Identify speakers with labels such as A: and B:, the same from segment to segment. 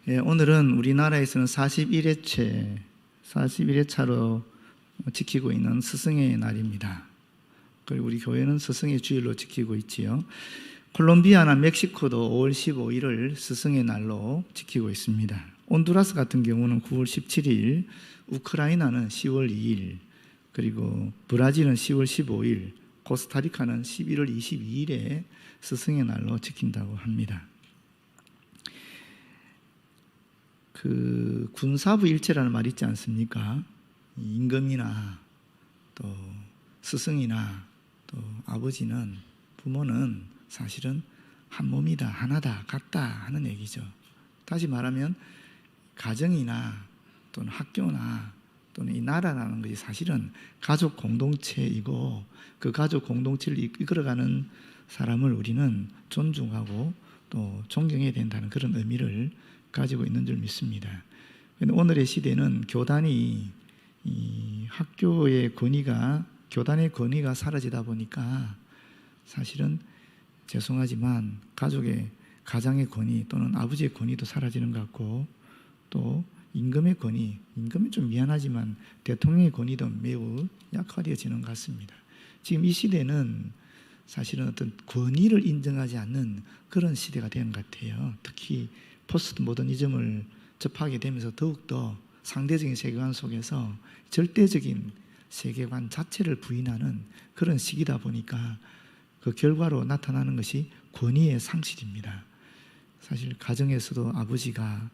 A: 오늘은 우리나라에서는 41회차로 지키고 있는 스승의 날입니다. 그리고 우리 교회는 스승의 주일로 지키고 있지요. 콜롬비아나 멕시코도 5월 15일을 스승의 날로 지키고 있습니다. 온두라스 같은 경우는 9월 17일, 우크라이나는 10월 2일, 그리고 브라질은 10월 15일, 코스타리카는 11월 22일에 스승의 날로 지킨다고 합니다. 그 군사부 일체라는 말이 있지 않습니까? 임금이나 또 스승이나 또 아버지는, 부모는 사실은 한 몸이다, 하나다, 같다 하는 얘기죠. 다시 말하면 가정이나 또는 학교나 또는 이 나라라는 것이 사실은 가족 공동체이고, 그 가족 공동체를 이끌어가는 사람을 우리는 존중하고 또 존경해야 된다는 그런 의미를 가지고 있는 줄 믿습니다. 오늘의 시대는 교단의 교단의 권위가 사라지다 보니까 사실은 죄송하지만 가장의 권위 또는 아버지의 권위도 사라지는 것 같고, 또 임금의 권위, 임금은 좀 미안하지만 대통령의 권위도 매우 약화되어지는 것 같습니다. 지금 이 시대는 사실은 어떤 권위를 인정하지 않는 그런 시대가 된 것 같아요. 특히 포스트 모더니즘을 접하게 되면서 더욱더 상대적인 세계관 속에서 절대적인 세계관 자체를 부인하는 그런 시기다 보니까 그 결과로 나타나는 것이 권위의 상실입니다. 사실 가정에서도 아버지가,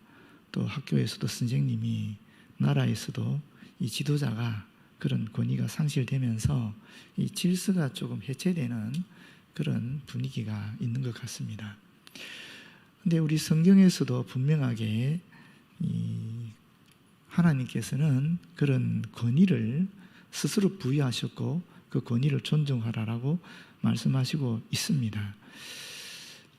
A: 또 학교에서도 선생님이, 나라에서도 이 지도자가 그런 권위가 상실되면서 이 질서가 조금 해체되는 그런 분위기가 있는 것 같습니다. 근데 우리 성경에서도 분명하게 하나님께서는 그런 권위를 스스로 부여하셨고 그 권위를 존중하라라고 말씀하시고 있습니다.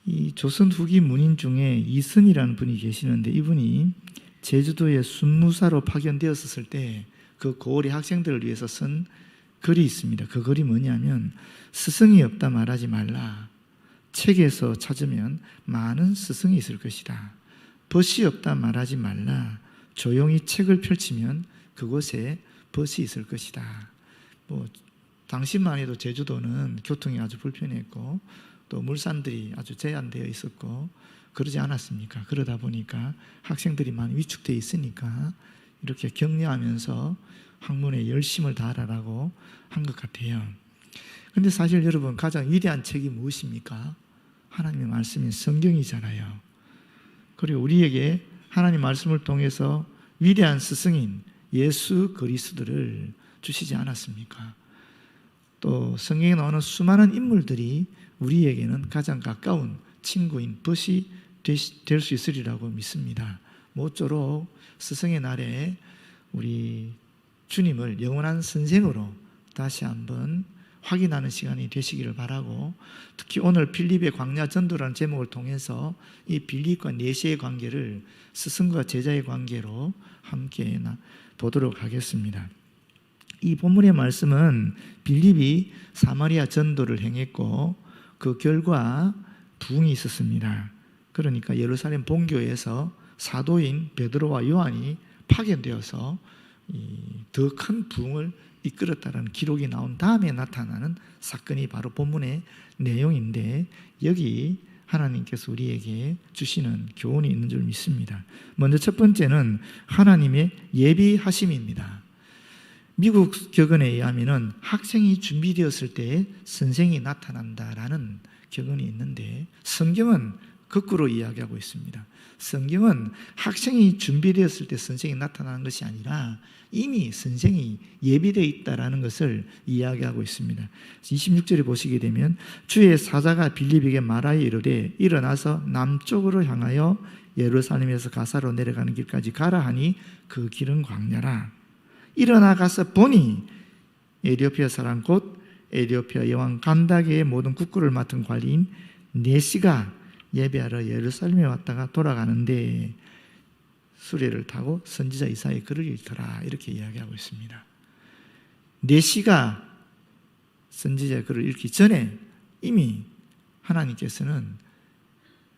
A: 이 조선 후기 문인 중에 이선이라는 분이 계시는데, 이분이 제주도에 순무사로 파견되었을 때 그 고을의 학생들을 위해서 쓴 글이 있습니다. 그 글이 뭐냐면, 스승이 없다 말하지 말라. 책에서 찾으면 많은 스승이 있을 것이다. 벗이 없다 말하지 말라. 조용히 책을 펼치면 그곳에 벗이 있을 것이다. 당시만 해도 제주도는 교통이 아주 불편했고 또 물산들이 아주 제한되어 있었고 그러지 않았습니까? 그러다 보니까 학생들이 많이 위축되어 있으니까 이렇게 격려하면서 학문에 열심을 다하라고 한 것 같아요. 그런데 사실 여러분, 가장 위대한 책이 무엇입니까? 하나님의 말씀인 성경이잖아요. 그리고 우리에게 하나님 말씀을 통해서 위대한 스승인 예수 그리스도를 주시지 않았습니까? 또 성경에 나오는 수많은 인물들이 우리에게는 가장 가까운 친구인 벗이 될 수 있으리라고 믿습니다. 모쪼록 스승의 날에 우리 주님을 영원한 선생으로 다시 한번 확인하는 시간이 되시기를 바라고, 특히 오늘 빌립의 광야 전도라는 제목을 통해서 이 빌립과 내시의 관계를 스승과 제자의 관계로 함께 보도록 하겠습니다. 이 본문의 말씀은 빌립이 사마리아 전도를 행했고 그 결과 부흥이 있었습니다. 그러니까 예루살렘 본교에서 사도인 베드로와 요한이 파견되어서 더 큰 부흥을 이끌었다는 기록이 나온 다음에 나타나는 사건이 바로 본문의 내용인데, 여기 하나님께서 우리에게 주시는 교훈이 있는 줄 믿습니다. 먼저 첫 번째는 하나님의 예비하심입니다. 미국 격언에 의하면 학생이 준비되었을 때 선생이 나타난다라는 격언이 있는데, 성경은 거꾸로 이야기하고 있습니다. 성경은 학생이 준비되었을 때 선생이 나타나는 것이 아니라 이미 선생이 예비되어 있다는 것을 이야기하고 있습니다. 26절에 보시게 되면, 주의 사자가 빌립에게 말하여 이르되 일어나서 남쪽으로 향하여 예루살렘에서 가사로 내려가는 길까지 가라 하니 그 길은 광야라. 일어나 가서 보니 에티오피아 사람 곧 에티오피아 여왕 간다게의 모든 국구를 맡은 관리인 내시가 예배하러 예루살렘에 왔다가 돌아가는데 수레를 타고 선지자 이사야의 글을 읽더라, 이렇게 이야기하고 있습니다. 내시가 선지자의 글을 읽기 전에 이미 하나님께서는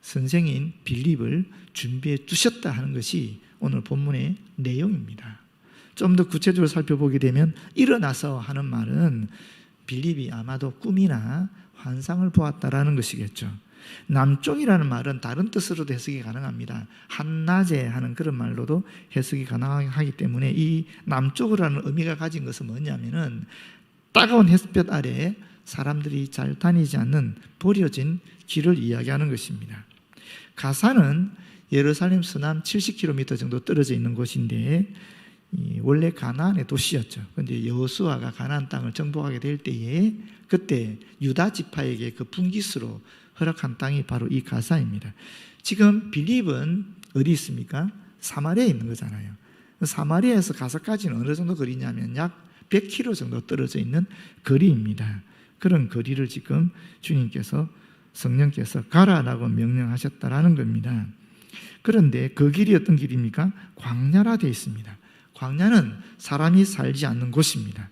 A: 선생인 빌립을 준비해 주셨다 하는 것이 오늘 본문의 내용입니다. 좀 더 구체적으로 살펴보게 되면 일어나서 하는 말은 빌립이 아마도 꿈이나 환상을 보았다라는 것이겠죠. 남쪽이라는 말은 다른 뜻으로도 해석이 가능합니다. 한낮에 하는 그런 말로도 해석이 가능하기 때문에 이 남쪽이라는 의미가 가진 것은 뭐냐면은 따가운 햇볕 아래 사람들이 잘 다니지 않는 버려진 길을 이야기하는 것입니다. 가사는 예루살렘 서남 70km 정도 떨어져 있는 곳인데 원래 가나안의 도시였죠. 그런데 여호수아가 가나안 땅을 정복하게 될 때에 그때 유다 지파에게 그 분깃으로 허락한 땅이 바로 이 가사입니다. 지금 빌립은 어디 있습니까? 사마리아에 있는 거잖아요. 사마리아에서 가사까지는 어느 정도 거리냐면 약 100km 정도 떨어져 있는 거리입니다. 그런 거리를 지금 주님께서 성령께서 가라라고 명령하셨다라는 겁니다. 그런데 그 길이 어떤 길입니까? 광야라 되어 있습니다. 광야는 사람이 살지 않는 곳입니다.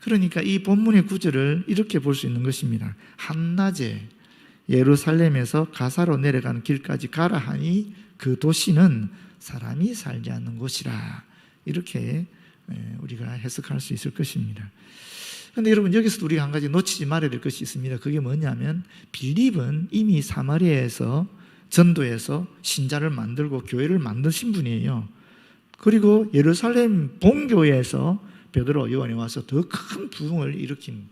A: 그러니까 이 본문의 구절을 이렇게 볼 수 있는 것입니다. 한낮에 예루살렘에서 가사로 내려가는 길까지 가라 하니 그 도시는 사람이 살지 않는 곳이라, 이렇게 우리가 해석할 수 있을 것입니다. 그런데 여러분, 여기서도 우리가 한 가지 놓치지 말아야 될 것이 있습니다. 그게 뭐냐면 빌립은 이미 사마리아에서 전도해서 신자를 만들고 교회를 만드신 분이에요. 그리고 예루살렘 본교회에서 베드로, 요한이 와서 더 큰 부흥을 일으킨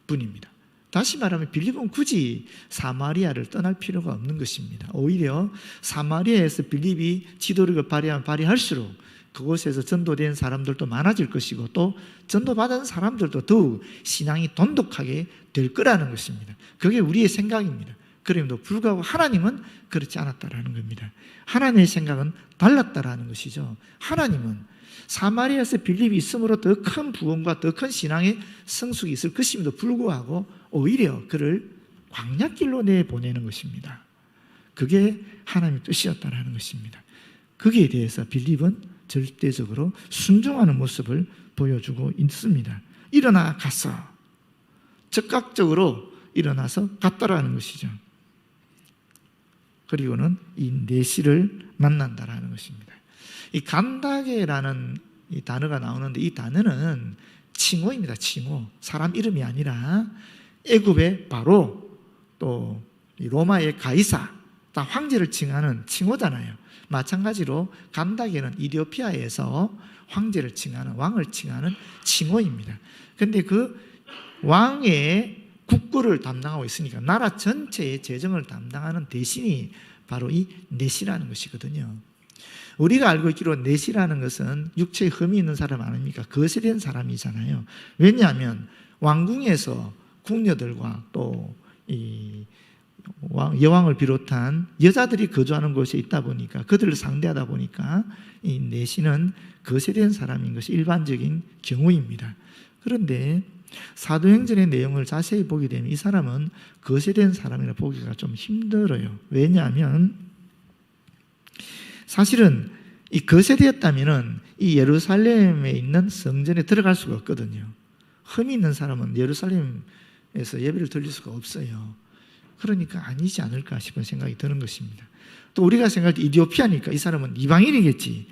A: 분입니다. 다시 말하면 빌립은 굳이 사마리아를 떠날 필요가 없는 것입니다. 오히려 사마리아에서 빌립이 지도력을 발휘하면 발휘할수록 그곳에서 전도된 사람들도 많아질 것이고 또 전도받은 사람들도 더욱 신앙이 돈독하게 될 거라는 것입니다. 그게 우리의 생각입니다. 그럼에도 불구하고 하나님은 그렇지 않았다라는 겁니다. 하나님의 생각은 달랐다라는 것이죠. 하나님은 사마리아에서 빌립이 있음으로 더 큰 부흥과 더 큰 신앙의 성숙이 있을 것임에도 불구하고 오히려 그를 광야길로 내보내는 것입니다. 그게 하나님의 뜻이었다라는 것입니다. 거기에 대해서 빌립은 절대적으로 순종하는 모습을 보여주고 있습니다. 일어나 갔어. 즉각적으로 일어나서 갔다라는 것이죠. 그리고는 이 내시를 만난다라는 것입니다. 이 간다게라는 이 단어가 나오는데 이 단어는 칭호입니다. 칭호. 사람 이름이 아니라 애굽의 바로 또 로마의 가이사, 다 황제를 칭하는 칭호잖아요. 마찬가지로 간다게는 이디오피아에서 황제를 칭하는, 왕을 칭하는 칭호입니다. 그런데 그 왕의 국구를 담당하고 있으니까 나라 전체의 재정을 담당하는 대신이 바로 이 내시라는 것이거든요. 우리가 알고 있기로 내시라는 것은 육체에 흠이 있는 사람 아닙니까? 거세된 사람이잖아요. 왜냐하면 왕궁에서 궁녀들과 또 이 여왕을 비롯한 여자들이 거주하는 곳에 있다 보니까, 그들을 상대하다 보니까 이 내시는 거세된 사람인 것이 일반적인 경우입니다. 그런데 사도행전의 내용을 자세히 보게 되면 이 사람은 거세된 사람이라 보기가 좀 힘들어요. 왜냐하면 사실은 이 거세되었다면은 이 예루살렘에 있는 성전에 들어갈 수가 없거든요. 흠이 있는 사람은 예루살렘에서 예배를 드릴 수가 없어요. 그러니까 아니지 않을까 싶은 생각이 드는 것입니다. 또 우리가 생각할 때 이디오피아니까 이 사람은 이방인이겠지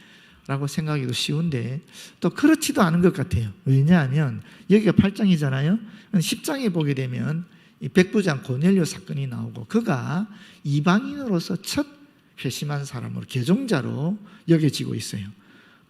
A: 라고 생각하기도 쉬운데 또 그렇지도 않은 것 같아요. 왜냐하면 여기가 8장이잖아요. 10장에 보게 되면 이 백부장 고넬료 사건이 나오고 그가 이방인으로서 첫 회심한 사람으로, 개종자로 여겨지고 있어요.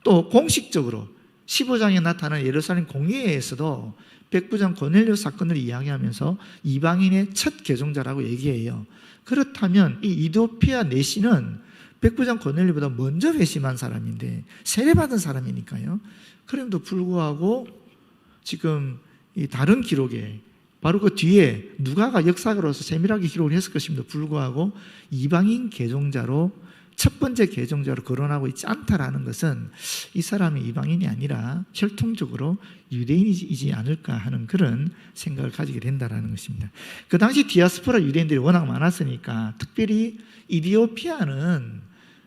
A: 또 공식적으로 15장에 나타난 예루살렘 공회에서도 백부장 고넬료 사건을 이야기하면서 이방인의 첫 개종자라고 얘기해요. 그렇다면 이 이디오피아 내시는 백부장 고넬료보다 먼저 회심한 사람인데 세례받은 사람이니까요. 그럼에도 불구하고 지금 이 다른 기록에 바로 그 뒤에 누가가 역사가로서 세밀하게 기록을 했을 것임에도 불구하고 이방인 개종자로 첫 번째 개종자로 거론하고 있지 않다라는 것은 이 사람이 이방인이 아니라 혈통적으로 유대인이지 않을까 하는 그런 생각을 가지게 된다는 것입니다. 그 당시 디아스포라 유대인들이 워낙 많았으니까 특별히 이디오피아는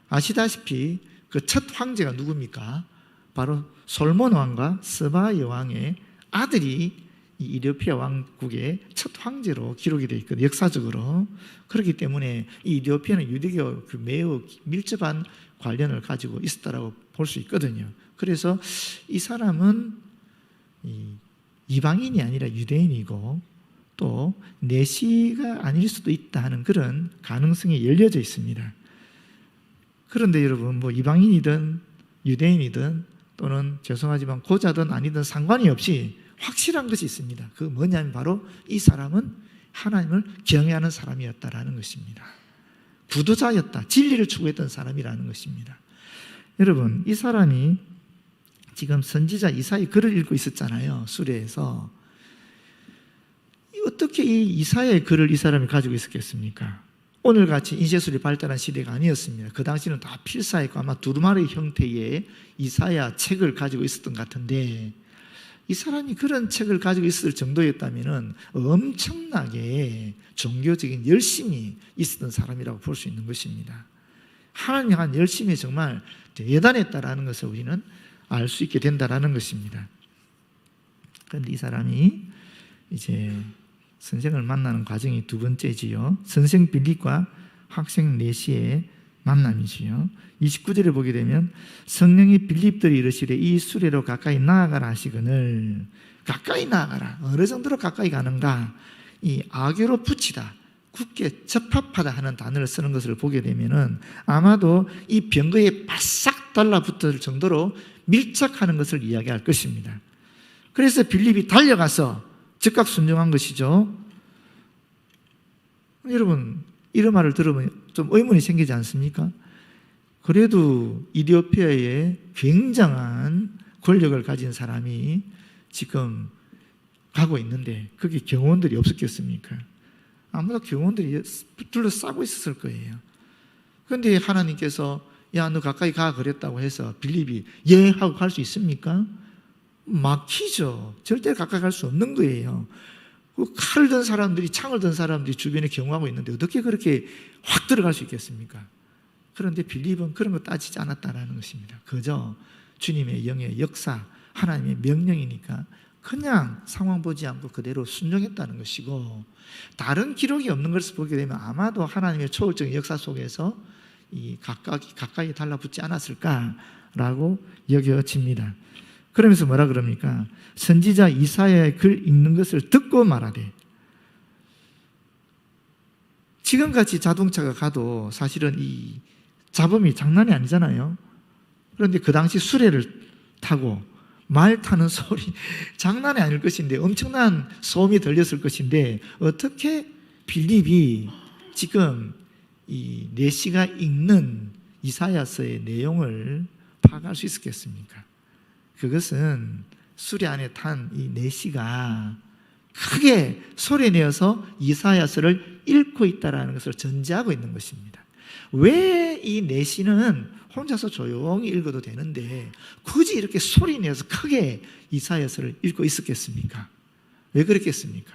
A: 아시다시피 그 첫 황제가 누굽니까? 바로 솔몬 왕과 스바 여왕의 아들이 이 이디오피아 왕국의 첫 황제로 기록이 되어 있거든요. 역사적으로. 그렇기 때문에 이 이디오피아는 유대교 매우 밀접한 관련을 가지고 있었다라고 볼 수 있거든요. 그래서 이 사람은 이방인이 아니라 유대인이고 또 내시가 아닐 수도 있다 하는 그런 가능성이 열려져 있습니다. 그런데 여러분, 뭐 이방인이든 유대인이든 또는 죄송하지만 고자든 아니든 상관이 없이 확실한 것이 있습니다. 그 뭐냐면 바로 이 사람은 하나님을 경외하는 사람이었다라는 것입니다. 부도자였다, 진리를 추구했던 사람이라는 것입니다. 여러분, 이 사람이 지금 선지자 이사야의 글을 읽고 있었잖아요. 수레에서. 어떻게 이 이사야의 글을 이 사람이 가지고 있었겠습니까? 오늘같이 인쇄술이 발달한 시대가 아니었습니다. 그 당시는 다 필사했고 아마 두루마리 형태의 이사야 책을 가지고 있었던 것 같은데, 이 사람이 그런 책을 가지고 있을 정도였다면 엄청나게 종교적인 열심이 있었던 사람이라고 볼 수 있는 것입니다. 하나님 향한 열심이 정말 대단했다라는 것을 우리는 알 수 있게 된다라는 것입니다. 그런데 이 사람이 이제 선생을 만나는 과정이 두 번째지요. 선생 빌립과 학생 내시의 만남이지요. 29절에 보게 되면 성령이 빌립들이 이르시되 이 수레로 가까이 나아가라 하시거늘. 가까이 나아가라. 어느 정도로 가까이 가는가? 이 아교로 붙이다, 굳게 접합하다 하는 단어를 쓰는 것을 보게 되면은 아마도 이 병거에 바싹 달라붙을 정도로 밀착하는 것을 이야기할 것입니다. 그래서 빌립이 달려가서 즉각 순종한 것이죠. 여러분, 이런 말을 들으면 좀 의문이 생기지 않습니까? 그래도 이디오피아에 굉장한 권력을 가진 사람이 지금 가고 있는데 거기 경호원들이 없었겠습니까? 아무도 경호원들이 둘러싸고 있었을 거예요. 그런데 하나님께서 야, 너 가까이 가 그랬다고 해서 빌립이 예 하고 갈 수 있습니까? 막히죠. 절대 가까이 갈 수 없는 거예요. 칼을 든 사람들이, 창을 든 사람들이 주변에 경호하고 있는데 어떻게 그렇게 확 들어갈 수 있겠습니까? 그런데 빌립은 그런 거 따지지 않았다는 것입니다. 그저 주님의 영의 역사, 하나님의 명령이니까 그냥 상황 보지 않고 그대로 순종했다는 것이고, 다른 기록이 없는 것을 보게 되면 아마도 하나님의 초월적인 역사 속에서 이 가까이 달라붙지 않았을까라고 여겨집니다. 그러면서 뭐라 그럽니까? 선지자 이사야의 글 읽는 것을 듣고 말하되. 지금같이 자동차가 가도 사실은 이 잡음이 장난이 아니잖아요. 그런데 그 당시 수레를 타고 말 타는 소리 장난이 아닐 것인데 엄청난 소음이 들렸을 것인데 어떻게 빌립이 지금 이 내시가 읽는 이사야서의 내용을 파악할 수 있었겠습니까? 그것은 수레 안에 탄 이 내시가 크게 소리내어서 이사야서를 읽고 있다는 것을 전제하고 있는 것입니다. 왜 이 내시는 혼자서 조용히 읽어도 되는데 굳이 이렇게 소리내어서 크게 이사야서를 읽고 있었겠습니까? 왜 그랬겠습니까?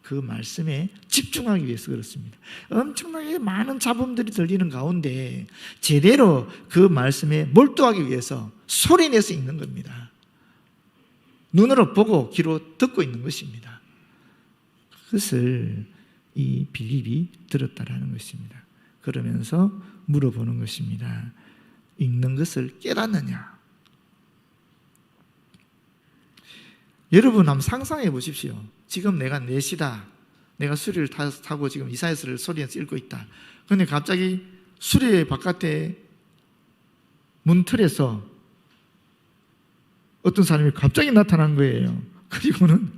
A: 그 말씀에 집중하기 위해서 그렇습니다. 엄청나게 많은 잡음들이 들리는 가운데 제대로 그 말씀에 몰두하기 위해서 소리내서 읽는 겁니다. 눈으로 보고 귀로 듣고 있는 것입니다. 그것을 이 빌립이 들었다라는 것입니다. 그러면서 물어보는 것입니다. 읽는 것을 깨닫느냐? 여러분 한번 상상해 보십시오. 지금 내가 내시다, 내가 수레를 타고 지금 이사야서를 소리내서 읽고 있다. 그런데 갑자기 수레 바깥에 문틀에서 어떤 사람이 갑자기 나타난 거예요. 그리고는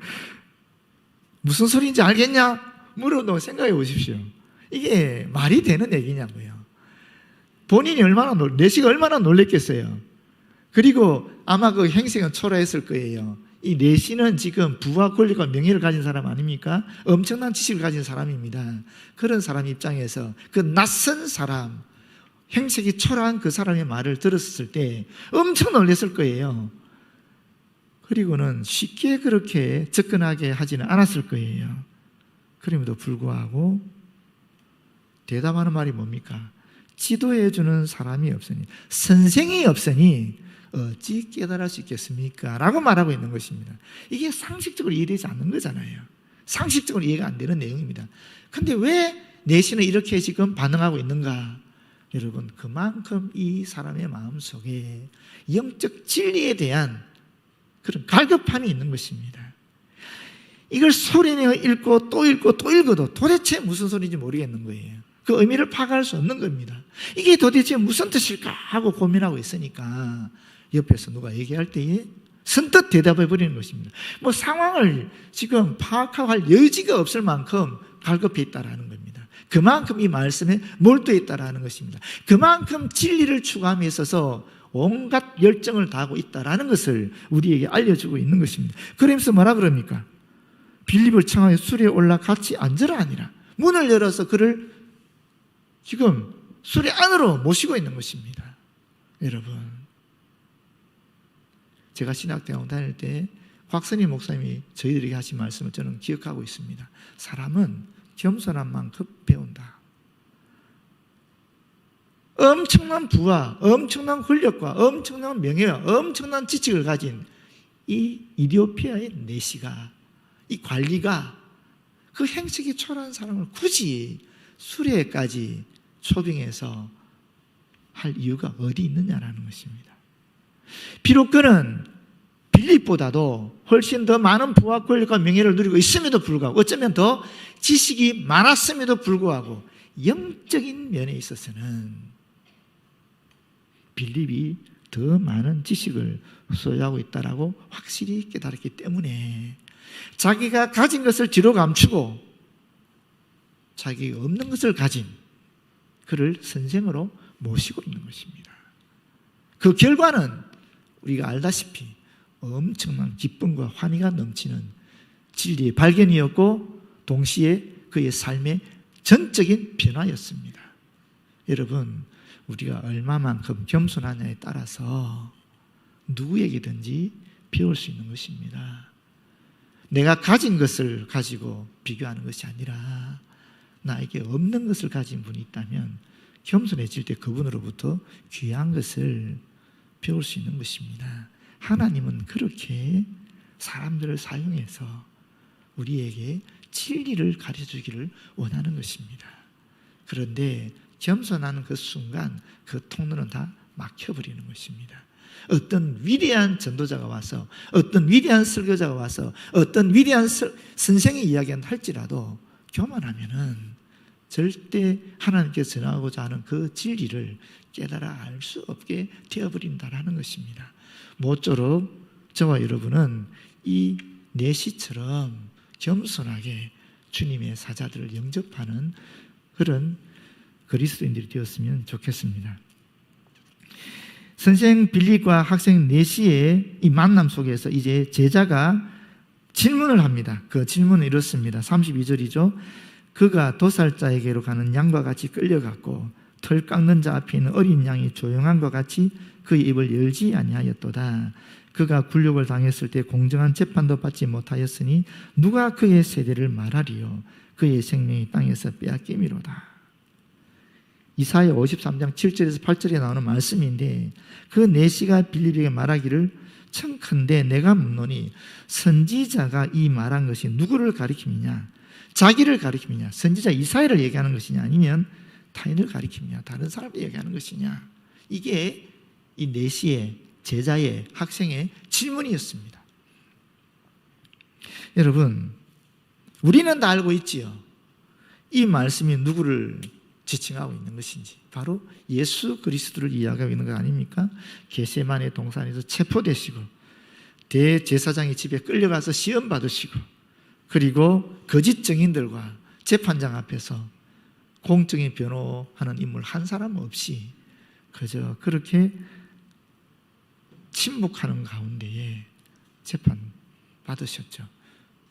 A: 무슨 소리인지 알겠냐? 물어도 생각해 보십시오. 이게 말이 되는 얘기냐고요. 본인이 내시가 얼마나 놀랬겠어요. 그리고 아마 그 행색은 초라했을 거예요. 이 내시는 지금 부와 권리과 명예를 가진 사람 아닙니까? 엄청난 지식을 가진 사람입니다. 그런 사람 입장에서 그 낯선 사람, 행색이 초라한 그 사람의 말을 들었을 때 엄청 놀랐을 거예요. 그리고는 쉽게 그렇게 접근하게 하지는 않았을 거예요. 그럼에도 불구하고 대답하는 말이 뭡니까? 지도해주는 사람이 없으니, 선생이 없으니 어찌 깨달을 수 있겠습니까? 라고 말하고 있는 것입니다. 이게 상식적으로 이해되지 않는 거잖아요. 상식적으로 이해가 안 되는 내용입니다. 근데 왜 내시는 이렇게 지금 반응하고 있는가? 여러분, 그만큼 이 사람의 마음속에 영적 진리에 대한 그런 갈급함이 있는 것입니다. 이걸 소리내어 읽고 또 읽고 또 읽어도 도대체 무슨 소리인지 모르겠는 거예요. 그 의미를 파악할 수 없는 겁니다. 이게 도대체 무슨 뜻일까 하고 고민하고 있으니까 옆에서 누가 얘기할 때에 선뜻 대답해 버리는 것입니다. 뭐 상황을 지금 파악하고 할 여지가 없을 만큼 갈급해 있다라는 겁니다. 그만큼 이 말씀에 몰두해 있다라는 것입니다. 그만큼 진리를 추구함에 있어서 온갖 열정을 다하고 있다라는 것을 우리에게 알려주고 있는 것입니다. 그러면서 뭐라 그럽니까? 빌립을 청하여 수레에 올라 같이 앉으라 하니라. 문을 열어서 그를 지금 수레 안으로 모시고 있는 것입니다. 여러분, 제가 신학대학원 다닐 때 곽선희 목사님이 저희들에게 하신 말씀을 저는 기억하고 있습니다. 사람은 겸손한 만큼 배운다. 엄청난 부와 엄청난 권력과 엄청난 명예와 엄청난 지식을 가진 이 이디오피아의 내시가, 이 관리가 그 행색이 초라한 사람을 굳이 수레까지 초빙해서 할 이유가 어디 있느냐라는 것입니다. 비록 그는 빌립보다도 훨씬 더 많은 부와 권력과 명예를 누리고 있음에도 불구하고, 어쩌면 더 지식이 많았음에도 불구하고 영적인 면에 있어서는 빌립이 더 많은 지식을 소유하고 있다라고 확실히 깨달았기 때문에 자기가 가진 것을 뒤로 감추고 자기가 없는 것을 가진 그를 선생으로 모시고 있는 것입니다. 그 결과는 우리가 알다시피 엄청난 기쁨과 환희가 넘치는 진리의 발견이었고 동시에 그의 삶의 전적인 변화였습니다. 여러분, 우리가 얼마만큼 겸손하냐에 따라서 누구에게든지 배울 수 있는 것입니다. 내가 가진 것을 가지고 비교하는 것이 아니라 나에게 없는 것을 가진 분이 있다면 겸손해질 때 그분으로부터 귀한 것을 배울 수 있는 것입니다. 하나님은 그렇게 사람들을 사용해서 우리에게 진리를 가르쳐주기를 원하는 것입니다. 그런데 겸손하는 그 순간 그 통로는 다 막혀버리는 것입니다. 어떤 위대한 전도자가 와서, 어떤 위대한 설교자가 와서, 어떤 위대한 선생이 이야기한다 할지라도 교만하면은 절대 하나님께서 전하고자 하는 그 진리를 깨달아 알 수 없게 되어버린다라는 것입니다. 모쪼록 저와 여러분은 이 내시처럼 겸손하게 주님의 사자들을 영접하는 그런 그리스도인들이 되었으면 좋겠습니다. 선생 빌립과 학생 내시의 이 만남 속에서 이제 제자가 질문을 합니다. 그 질문은 이렇습니다. 32절이죠. 그가 도살자에게로 가는 양과 같이 끌려갔고 털 깎는 자 앞에 있는 어린 양이 조용한 것 같이 그의 입을 열지 아니하였도다. 그가 굴욕을 당했을 때 공정한 재판도 받지 못하였으니 누가 그의 세대를 말하리요. 그의 생명이 땅에서 빼앗김이로다. 이사야 53장 7절에서 8절에 나오는 말씀인데 그 내시가 빌립에게 말하기를 청컨대 내가 묻노니 선지자가 이 말한 것이 누구를 가리킴이냐? 자기를 가리킴이냐? 선지자 이사야를 얘기하는 것이냐? 아니면 타인을 가리킴이냐? 다른 사람을 얘기하는 것이냐? 이게 이 내시의 제자의 학생의 질문이었습니다. 여러분, 우리는 다 알고 있지요. 이 말씀이 누구를 지칭하고 있는 것인지 바로 예수 그리스도를 이야기하고 있는 거 아닙니까? 겟세마네 동산에서 체포되시고 대제사장의 집에 끌려가서 시험 받으시고 그리고 거짓 증인들과 재판장 앞에서 공적인 변호하는 인물 한 사람 없이 그저 그렇게 침묵하는 가운데에 재판 받으셨죠.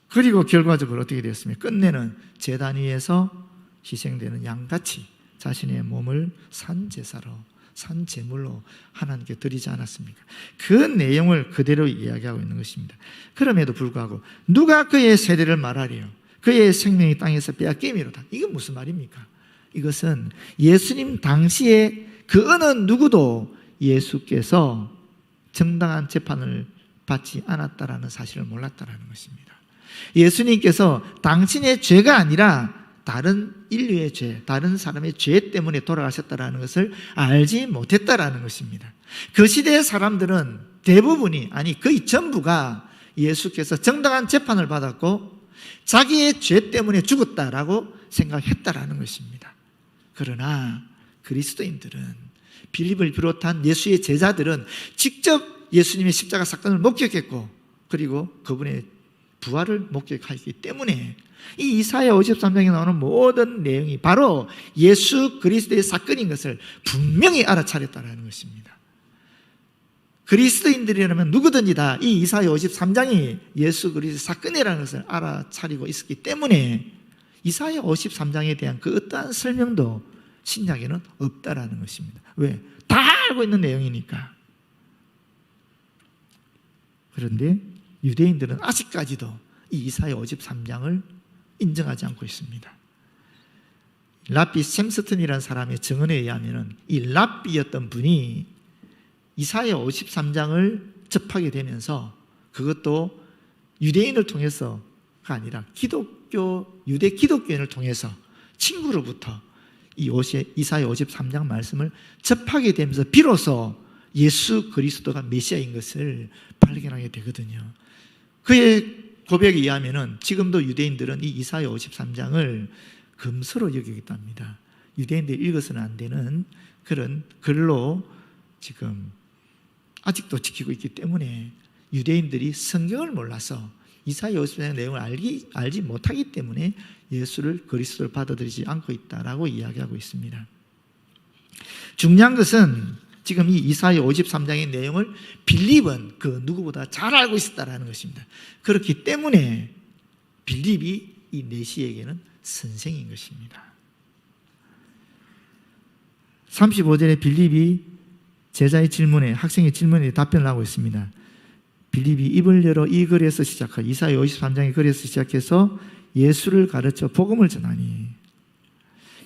A: 그리고 결과적으로 어떻게 되었습니까? 끝내는 제단 위에서 희생되는 양같이 자신의 몸을 산제사로 산제물로 하나님께 드리지 않았습니까? 그 내용을 그대로 이야기하고 있는 것입니다. 그럼에도 불구하고 누가 그의 세대를 말하리요? 그의 생명이 땅에서 빼앗김이로다. 이건 무슨 말입니까? 이것은 예수님 당시에 그 어느 누구도 예수께서 정당한 재판을 받지 않았다라는 사실을 몰랐다라는 것입니다. 예수님께서 당신의 죄가 아니라 다른 인류의 죄, 다른 사람의 죄 때문에 돌아가셨다라는 것을 알지 못했다라는 것입니다. 그 시대의 사람들은 대부분이, 아니 거의 전부가 예수께서 정당한 재판을 받았고 자기의 죄 때문에 죽었다라고 생각했다라는 것입니다. 그러나 그리스도인들은, 빌립을 비롯한 예수의 제자들은 직접 예수님의 십자가 사건을 목격했고 그리고 그분의 부활을 목격하기 때문에 이 이사야 53장에 나오는 모든 내용이 바로 예수 그리스도의 사건인 것을 분명히 알아차렸다는 것입니다. 그리스도인들이라면 누구든지 다 이 이사야 53장이 예수 그리스도의 사건이라는 것을 알아차리고 있었기 때문에 이사야 53장에 대한 그 어떠한 설명도 신약에는 없다라는 것입니다. 왜? 다 알고 있는 내용이니까. 그런데 유대인들은 아직까지도 이 이사야 53장을 인정하지 않고 있습니다. 랍비 샘스턴이라는 사람의 증언에 의하면 이 랍비였던 분이 이사야 53장을 접하게 되면서 그것도 유대인을 통해서가 아니라 유대 기독교인을 통해서 친구로부터 이 이사야 53장 말씀을 접하게 되면서 비로소 예수 그리스도가 메시아인 것을 발견하게 되거든요. 그의 고백에 의하면 지금도 유대인들은 이 이사야 53장을 금서로 여기기도 합니다. 유대인들이 읽어서는 안 되는 그런 글로 지금 아직도 지키고 있기 때문에 유대인들이 성경을 몰라서 이사야 53장 내용을 알지 못하기 때문에 예수를 그리스도를 받아들이지 않고 있다라고 이야기하고 있습니다. 중요한 것은 지금 이 이사야 53장의 내용을 빌립은 그 누구보다 잘 알고 있었다라는 것입니다. 그렇기 때문에 빌립이 이 내시에게는 선생인 것입니다. 35절에 빌립이 제자의 질문에, 학생의 질문에 답변을 하고 있습니다. 빌립이 입을 열어 이 글에서 시작하여 이사야 53장의 글에서 시작해서 예수를 가르쳐 복음을 전하니,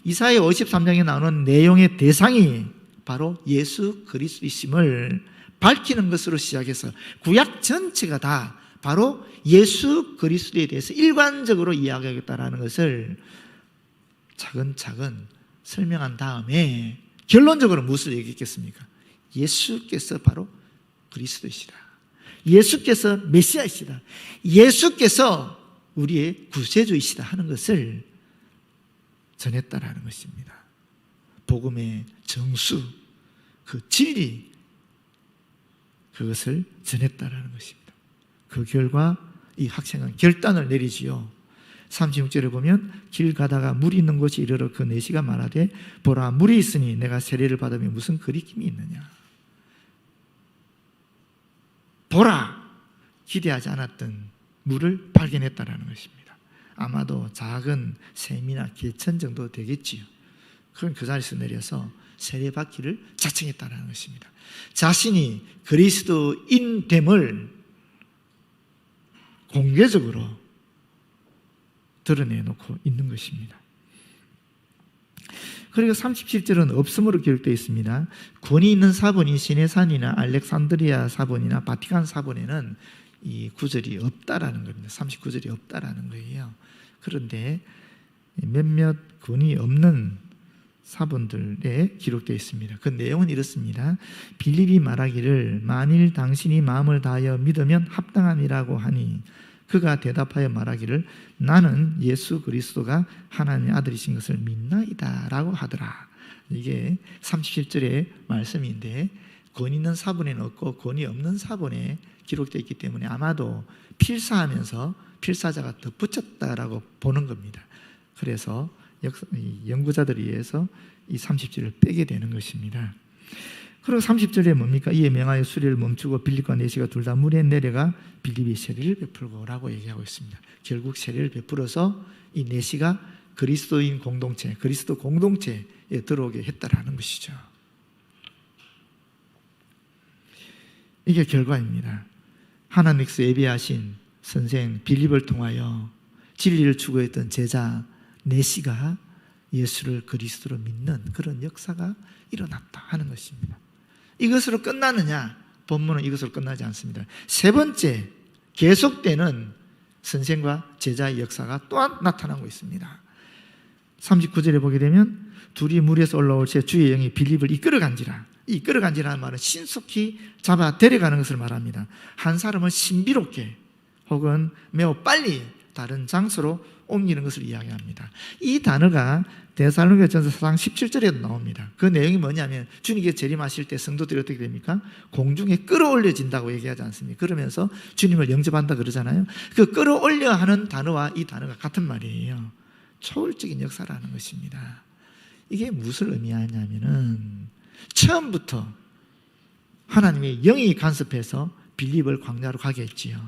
A: 이사야 53장에 나오는 내용의 대상이 바로 예수 그리스도이심을 밝히는 것으로 시작해서 구약 전체가 다 바로 예수 그리스도에 대해서 일관적으로 이야기하겠다라는 것을 차근차근 설명한 다음에 결론적으로 무엇을 얘기했겠습니까? 예수께서 바로 그리스도이시다. 예수께서 메시아이시다. 예수께서 우리의 구세주이시다 하는 것을 전했다라는 것입니다. 복음의 정수, 그 진리, 그것을 전했다라는 것입니다. 그 결과 이 학생은 결단을 내리지요. 36절에 보면 길 가다가 물이 있는 곳에 이르러 그 내시가 말하되 보라 물이 있으니 내가 세례를 받으면 무슨 거리낌이 있느냐. 보라, 기대하지 않았던 물을 발견했다라는 것입니다. 아마도 작은 샘이나 개천 정도 되겠지요. 그럼 그 자리에서 내려서 세례받기를 자청했다는 것입니다. 자신이 그리스도인됨을 공개적으로 드러내놓고 있는 것입니다. 그리고 37절은 없음으로 기록되어 있습니다. 권위 있는 사본이 시내산이나 알렉산드리아 사본이나 바티칸 사본에는 이 구절이 없다라는 겁니다. 39절이 없다라는 거예요. 그런데 몇몇 권위 없는 사본들에 기록되어 있습니다. 그 내용은 이렇습니다. 빌립이 말하기를 만일 당신이 마음을 다하여 믿으면 합당함이라고 하니 그가 대답하여 말하기를 나는 예수 그리스도가 하나님의 아들이신 것을 믿나이다 라고 하더라. 이게 37절의 말씀인데 권위 있는 사본에는 없고 권위 없는 사본에 기록되어 있기 때문에 아마도 필사하면서 필사자가 덧붙였다라고 보는 겁니다. 그래서 연구자들에 의해서 이 30절을 빼게 되는 것입니다. 그리고 30절에 뭡니까? 이에 명하여 수리를 멈추고 빌립과 내시가 둘 다 물에 내려가 빌립이 세례를 베풀고 라고 얘기하고 있습니다. 결국 세례를 베풀어서 이 내시가 그리스도인 공동체, 그리스도 공동체에 들어오게 했다라는 것이죠. 이게 결과입니다. 하나님께서 예비하신 선생 빌립을 통하여 진리를 추구했던 제자 내시가 예수를 그리스도로 믿는 그런 역사가 일어났다 하는 것입니다. 이것으로 끝나느냐? 본문은 이것으로 끝나지 않습니다. 세 번째, 계속되는 선생과 제자의 역사가 또한 나타나고 있습니다. 39절에 보게 되면 둘이 물에서 올라올 때 주의 영이 빌립을 이끌어간지라는 말은 신속히 잡아 데려가는 것을 말합니다. 한 사람을 신비롭게 혹은 매우 빨리 다른 장소로 옮기는 것을 이야기합니다. 이 단어가 데살로니가전서 4장 17절에도 나옵니다. 그 내용이 뭐냐면 주님께서 재림하실 때 성도들이 어떻게 됩니까? 공중에 끌어올려진다고 얘기하지 않습니까? 그러면서 주님을 영접한다 그러잖아요. 그 끌어올려 하는 단어와 이 단어가 같은 말이에요. 초월적인 역사라는 것입니다. 이게 무엇을 의미하냐면은 처음부터 하나님의 영이 간섭해서 빌립을 광야로 가게 했지요.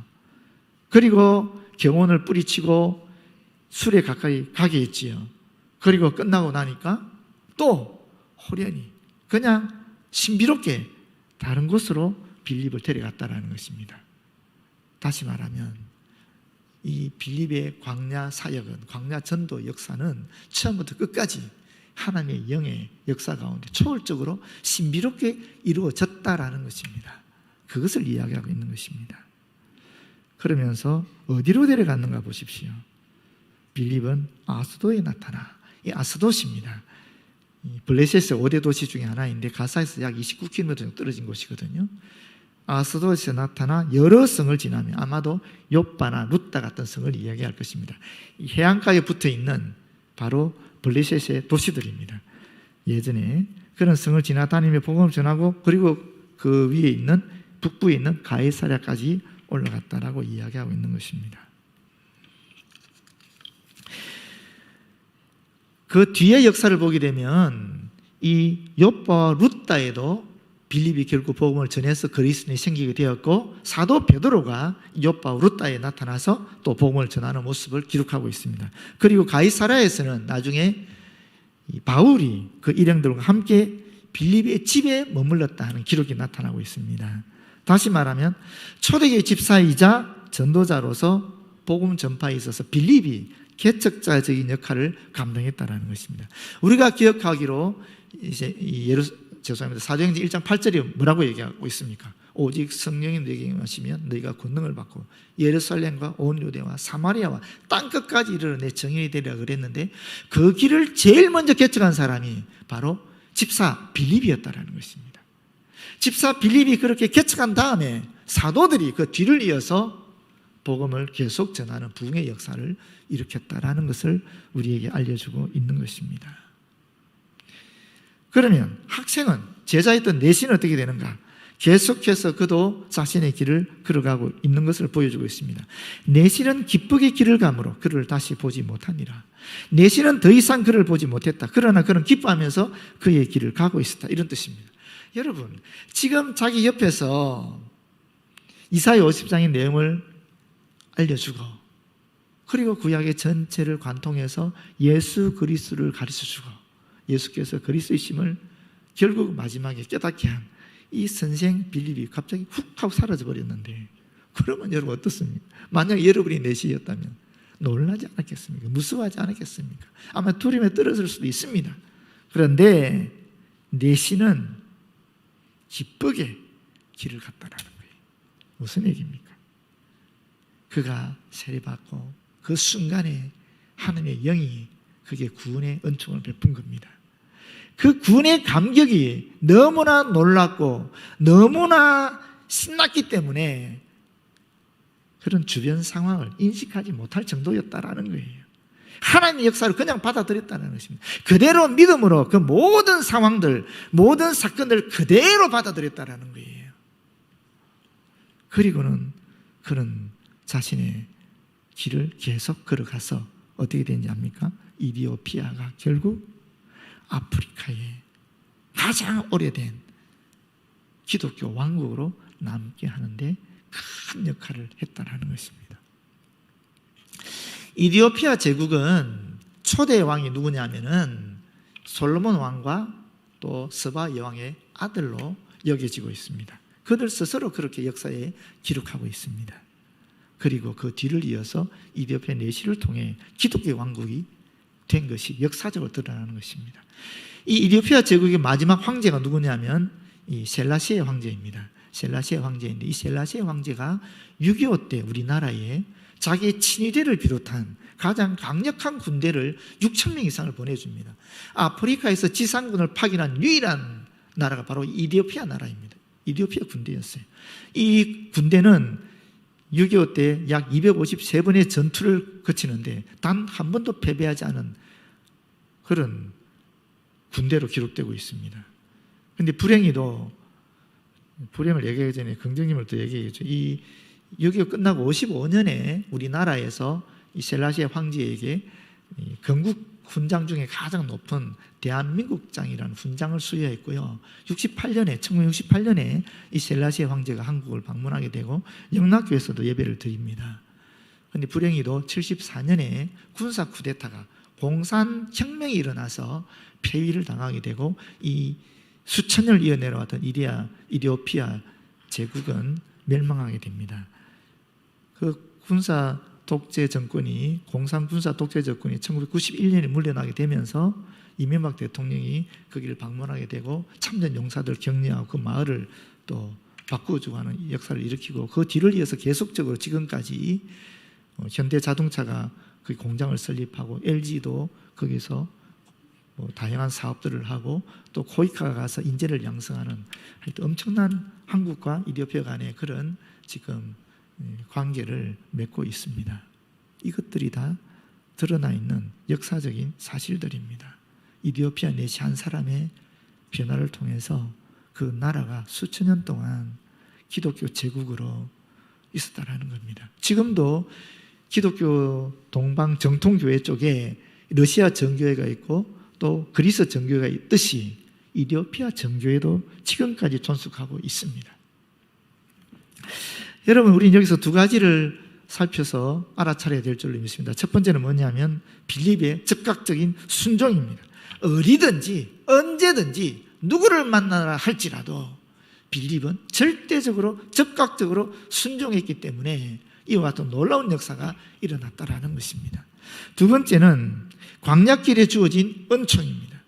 A: 그리고 경온을 뿌리치고 술에 가까이 가게 했지요. 그리고 끝나고 나니까 또 호련히 그냥 신비롭게 다른 곳으로 빌립을 데려갔다라는 것입니다. 다시 말하면 이 빌립의 광야 사역은, 광야 전도 역사는 처음부터 끝까지 하나님의 영의 역사 가운데 초월적으로 신비롭게 이루어졌다라는 것입니다. 그것을 이야기하고 있는 것입니다. 그러면서 어디로 데려갔는가 보십시오. 빌립은 아스도에 나타나, 이 아스도시입니다. 블레셋의 5대 도시 중에 하나인데 가사에서 약 29km 정도 떨어진 곳이거든요. 아스도에서 나타나 여러 성을 지나며 아마도 욥바나 룻다 같은 성을 이야기할 것입니다. 이 해안가에 붙어 있는 바로 블레셋의 도시들입니다. 예전에 그런 성을 지나다니며 복음을 전하고 그리고 그 위에 있는 북부에 있는 가이사랴까지 올라갔다라고 이야기하고 있는 것입니다. 그 뒤의 역사를 보게 되면 이 욥바와 룻다에도 빌립이 결국 복음을 전해서 그리스도인이 생기게 되었고 사도 베드로가 욥바와 룻다에 나타나서 또 복음을 전하는 모습을 기록하고 있습니다. 그리고 가이사랴에서는 나중에 바울이 그 일행들과 함께 빌립의 집에 머물렀다 하는 기록이 나타나고 있습니다. 다시 말하면 초대교회 집사이자 전도자로서 복음 전파에 있어서 빌립이 개척자적인 역할을 감당했다는 것입니다. 우리가 기억하기로 이제 사도행전 1장 8절이 뭐라고 얘기하고 있습니까? 오직 성령이 너에게 임하시면 너희가 권능을 받고 예루살렘과 온 유대와 사마리아와 땅끝까지 이르러 내 정인이 되리라 그랬는데 그 길을 제일 먼저 개척한 사람이 바로 집사 빌립이었다는 것입니다. 집사 빌립이 그렇게 개척한 다음에 사도들이 그 뒤를 이어서 복음을 계속 전하는 부흥의 역사를 일으켰다라는 것을 우리에게 알려주고 있는 것입니다. 그러면 학생은, 제자였던 내신은 어떻게 되는가? 계속해서 그도 자신의 길을 걸어가고 있는 것을 보여주고 있습니다. 내신은 기쁘게 길을 가므로 그를 다시 보지 못하니라. 내신은 더 이상 그를 보지 못했다. 그러나 그는 기뻐하면서 그의 길을 가고 있었다. 이런 뜻입니다. 여러분, 지금 자기 옆에서 이사야 50장의 내용을 알려주고 그리고 구약의 전체를 관통해서 예수 그리스도를 가르쳐주고 예수께서 그리스도이심을 결국 마지막에 깨닫게 한 이 선생 빌립이 갑자기 훅 하고 사라져 버렸는데 그러면 여러분 어떻습니까? 만약 여러분이 내시였다면 놀라지 않았겠습니까? 무서워하지 않았겠습니까? 아마 두려움에 떨어질 수도 있습니다. 그런데 내시는 기쁘게 길을 갔다라는 거예요. 무슨 얘기입니까? 그가 세례받고 그 순간에 하나님의 영이 그게 구원의 은총을 베푼 겁니다. 그 구원의 감격이 너무나 놀랍고 너무나 신났기 때문에 그런 주변 상황을 인식하지 못할 정도였다라는 거예요. 하나님의 역사를 그냥 받아들였다는 것입니다. 그대로 믿음으로 그 모든 상황들, 모든 사건들을 그대로 받아들였다는 거예요. 그리고는 그런 자신의 길을 계속 걸어가서 어떻게 되는지 압니까? 이디오피아가 결국 아프리카의 가장 오래된 기독교 왕국으로 남게 하는데 큰 역할을 했다는 것입니다. 이디오피아 제국은 초대 왕이 누구냐면은 솔로몬 왕과 또 스바 여왕의 아들로 여겨지고 있습니다. 그들 스스로 그렇게 역사에 기록하고 있습니다. 그리고 그 뒤를 이어서 이디오피아 내시를 통해 기독교 왕국이 된 것이 역사적으로 드러나는 것입니다. 이 이디오피아 제국의 마지막 황제가 누구냐면 이 셀라시의 황제입니다. 셀라시아 황제인데, 이 셀라시아 황제가 6.25 때 우리나라에 자기의 친위대를 비롯한 가장 강력한 군대를 6,000명 이상을 보내줍니다. 아프리카에서 지상군을 파견한 유일한 나라가 바로 이디오피아 나라입니다. 이디오피아 군대였어요. 이 군대는 6.25 때 약 253번의 전투를 거치는데 단 한 번도 패배하지 않은 그런 군대로 기록되고 있습니다. 그런데 불행히도, 불행을 얘기하기 전에 긍정님을 또 얘기해야죠. 이 6.25 끝나고 55년에 우리나라에서 이 셀라시아 황제에게 건국 훈장 중에 가장 높은 대한민국장이라는 훈장을 수여했고요. 1968년에 이 셀라시아 황제가 한국을 방문하게 되고 영락교에서도 예배를 드립니다. 그런데 불행히도 74년에 군사 쿠데타가 공산혁명이 일어나서 폐위를 당하게 되고 이 수천 년을 이어내려왔던 이디오피아 제국은 멸망하게 됩니다. 그 군사 독재 정권이, 공산 군사 독재 정권이 1991년에 물러나게 되면서 이명박 대통령이 거기를 방문하게 되고 참전 용사들 격려하고 그 마을을 또 바꾸어주고 하는 역사를 일으키고, 그 뒤를 이어서 계속적으로 지금까지 현대자동차가 그 공장을 설립하고 LG도 거기서 다양한 사업들을 하고 또 코이카가 가서 인재를 양성하는 엄청난 한국과 이디오피아 간의 그런 지금 관계를 맺고 있습니다. 이것들이 다 드러나 있는 역사적인 사실들입니다. 이디오피아 내시 한 사람의 변화를 통해서 그 나라가 수천 년 동안 기독교 제국으로 있었다라는 겁니다. 지금도 기독교 동방 정통교회 쪽에 러시아 정교회가 있고 또 그리스 정교회가 있듯이 이디오피아 정교회도 지금까지 존속하고 있습니다. 여러분, 우리는 여기서 두 가지를 살펴서 알아차려야 될 줄로 믿습니다. 첫 번째는 뭐냐면 빌립의 즉각적인 순종입니다. 어디든지 언제든지 누구를 만나라 할지라도 빌립은 절대적으로 즉각적으로 순종했기 때문에 이와 같은 놀라운 역사가 일어났다라는 것입니다. 두 번째는 광야길에 주어진 은총입니다.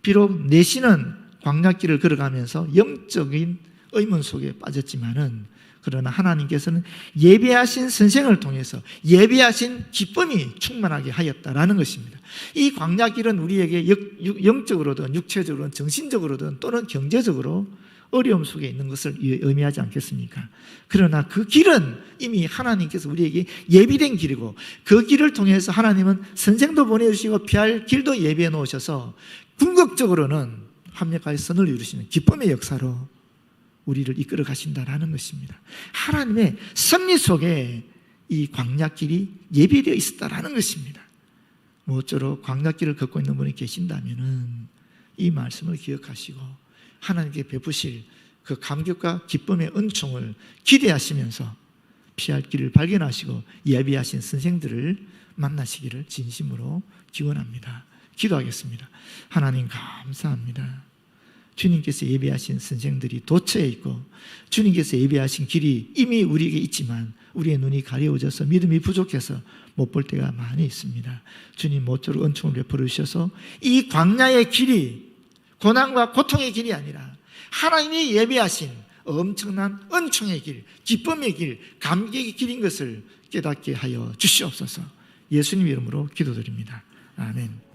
A: 비록 내시는 광야길을 걸어가면서 영적인 의문 속에 빠졌지만은, 그러나 하나님께서는 예배하신 선생을 통해서 예배하신 기쁨이 충만하게 하였다라는 것입니다. 이 광야길은 우리에게 영적으로든 육체적으로든 정신적으로든 또는 경제적으로 어려움 속에 있는 것을 의미하지 않겠습니까? 그러나 그 길은 이미 하나님께서 우리에게 예비된 길이고, 그 길을 통해서 하나님은 선생도 보내주시고 피할 길도 예비해 놓으셔서 궁극적으로는 합력하여 선을 이루시는 기쁨의 역사로 우리를 이끌어 가신다라는 것입니다. 하나님의 섭리 속에 이 광야길이 예비되어 있었다라는 것입니다. 모쪼록 광야길을 걷고 있는 분이 계신다면 이 말씀을 기억하시고 하나님께 베푸실 그 감격과 기쁨의 은총을 기대하시면서 피할 길을 발견하시고 예비하신 선생들을 만나시기를 진심으로 기원합니다. 기도하겠습니다. 하나님 감사합니다. 주님께서 예비하신 선생들이 도처에 있고 주님께서 예비하신 길이 이미 우리에게 있지만 우리의 눈이 가려워져서 믿음이 부족해서 못 볼 때가 많이 있습니다. 주님 모쪼록 은총을 베풀어 주셔서 이 광야의 길이 고난과 고통의 길이 아니라 하나님이 예비하신 엄청난 은총의 길, 기쁨의 길, 감격의 길인 것을 깨닫게 하여 주시옵소서. 예수님 이름으로 기도드립니다. 아멘.